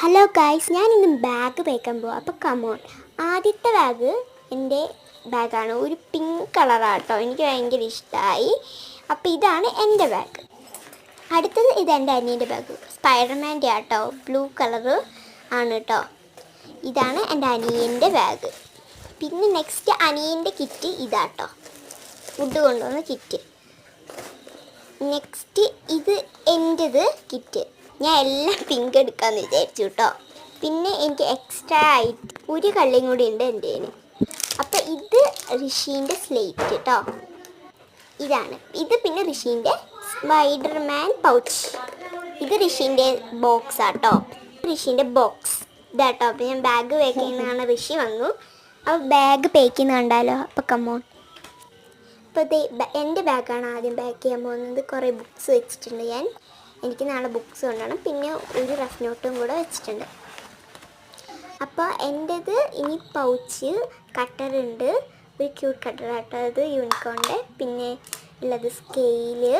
Hello guys, ഞാൻ ഇന്ന് bag പേക്കാൻ പോവാം. അപ്പോൾ കമോൺ. ആദ്യത്തെ ബാഗ് എൻ്റെ ബാഗാണ്. ഒരു പിങ്ക് കളറാട്ടോ. എനിക്ക് ഭയങ്കര ഇഷ്ടമായി. അപ്പോൾ ഇതാണ് എൻ്റെ ബാഗ്. അടുത്തത് ഇത് എൻ്റെ അനിയൻ്റെ ബാഗ്. സ്പൈഡർമാൻ്റെ ആട്ടോ. ബ്ലൂ കളറ് ആണ് കേട്ടോ. ഇതാണ് എൻ്റെ അനിയൻ്റെ ബാഗ്. പിന്നെ നെക്സ്റ്റ് അനിയൻ്റെ കിറ്റ് ഇതാട്ടോ. ഫുഡ് കൊണ്ടുവന്ന കിറ്റ്. നെക്സ്റ്റ് ഇത് എൻ്റെത് കിറ്റ്. ഞാൻ എല്ലാം പിങ്ക് എടുക്കാമെന്ന് വിചാരിച്ചു കേട്ടോ. പിന്നെ എനിക്ക് എക്സ്ട്രാ ആയിട്ട് ഒരു കള്ളിയും കൂടി ഉണ്ട് എൻ്റെ. അപ്പോൾ ഇത് ഋഷീൻ്റെ സ്ലേറ്റ് കേട്ടോ. ഇതാണ് ഇത്. പിന്നെ ഋഷീൻ്റെ സ്പൈഡർമാൻ പൗച്ച്. ഇത് ഋഷീൻ്റെ ബോക്സ് ആട്ടോ. ഋഷീൻ്റെ ബോക്സ് ഇതാട്ടോ. അപ്പോൾ ഞാൻ ബാഗ് പാക്ക് ചെയ്യുന്നതാണ്. ഋഷി വന്നു. അപ്പോൾ ബാഗ് പാക്ക് ചെയ്യുന്ന കണ്ടാലോ. അപ്പോൾ കമോൺ. അപ്പോൾ എൻ്റെ ബാഗാണ് ആദ്യം പാക്ക് ചെയ്യാൻ പോകുന്നത്. കുറേ ബുക്സ് വെച്ചിട്ടുണ്ട് ഞാൻ. എനിക്ക് നാളെ ബുക്സ് കൊണ്ടുവരണം. പിന്നെ ഒരു റഫ് നോട്ടും കൂടെ വെച്ചിട്ടുണ്ട്. അപ്പോൾ എൻ്റേത് ഇനി പൗച്ച്, കട്ടറുണ്ട്. ഒരു ക്യൂട്ട് കട്ടറാട്ടോ. അത് യൂണിക്കോണിൻ്റെ. പിന്നെ ഉള്ളത് സ്കെയില്,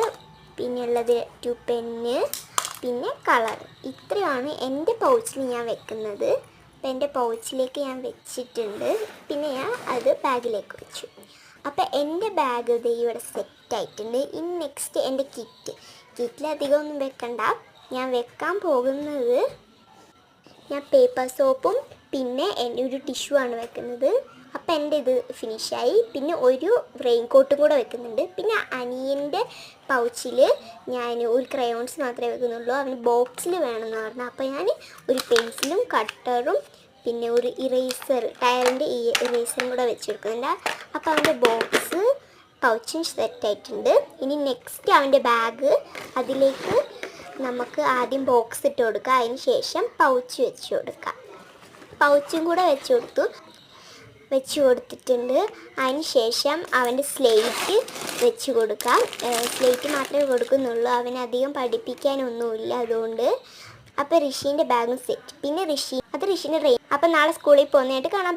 പിന്നെ ഉള്ളത് 2 പെന്ന്, പിന്നെ കളർ. ഇത്രയാണ് എൻ്റെ പൗച്ചിൽ ഞാൻ വെക്കുന്നത്. അപ്പോൾ എൻ്റെ പൗച്ചിലേക്ക് ഞാൻ വെച്ചിട്ടുണ്ട്. പിന്നെ ഞാൻ അത് ബാഗിലേക്ക് വെച്ചു. അപ്പോൾ എൻ്റെ ബാഗ് ഇവിടെ സെറ്റായിട്ടുണ്ട്. ഇനി നെക്സ്റ്റ് എൻ്റെ കിറ്റിൽ അധികമൊന്നും വെക്കണ്ട. ഞാൻ വെക്കാൻ പോകുന്നത് ഞാൻ പേപ്പർ സോപ്പും പിന്നെ എൻ്റെ ഒരു ടിഷ്യൂ ആണ് വെക്കുന്നത്. അപ്പോൾ എൻ്റെ ഇത് ഫിനിഷായി. പിന്നെ ഒരു റെയിൻ കോട്ടും കൂടെ വെക്കുന്നുണ്ട്. പിന്നെ അനിയൻ്റെ പൗച്ചിൽ ഞാൻ ഒരു ക്രയോൺസ് മാത്രമേ വെക്കുന്നുള്ളൂ. അവന് ബോക്സിൽ വേണമെന്ന് പറഞ്ഞു. അപ്പോൾ ഞാൻ ഒരു പെൻസിലും കട്ടറും പിന്നെ ഒരു ഇറേസർ, ടയറിൻ്റെ ഈ ഇറേസറും കൂടെ വെച്ചെടുക്കുന്നുണ്ട്. അപ്പോൾ അവൻ്റെ ബോക്സ് പൗച്ചും സെറ്റായിട്ടുണ്ട്. ഇനി നെക്സ്റ്റ് അവൻ്റെ ബാഗ്. അതിലേക്ക് നമുക്ക് ആദ്യം ബോക്സ് ഇട്ട് കൊടുക്കുക. അതിന് ശേഷം പൗച്ച് വെച്ച് കൊടുക്കുക. പൗച്ചും കൂടെ വെച്ച് കൊടുത്തിട്ടുണ്ട്. അതിന് ശേഷം അവൻ്റെ സ്ലേറ്റ് വെച്ച് കൊടുക്കാം. സ്ലേറ്റ് മാത്രമേ കൊടുക്കുന്നുള്ളൂ. അവനധികം പഠിപ്പിക്കാനൊന്നുമില്ല അതുകൊണ്ട്. അപ്പോൾ ഋഷീൻ്റെ ബാഗും സെറ്റ്. പിന്നെ ഋഷീൻ്റെ റെയിൻ. അപ്പോൾ നാളെ സ്കൂളിൽ പോകുന്നതായിട്ട് കാണാൻ.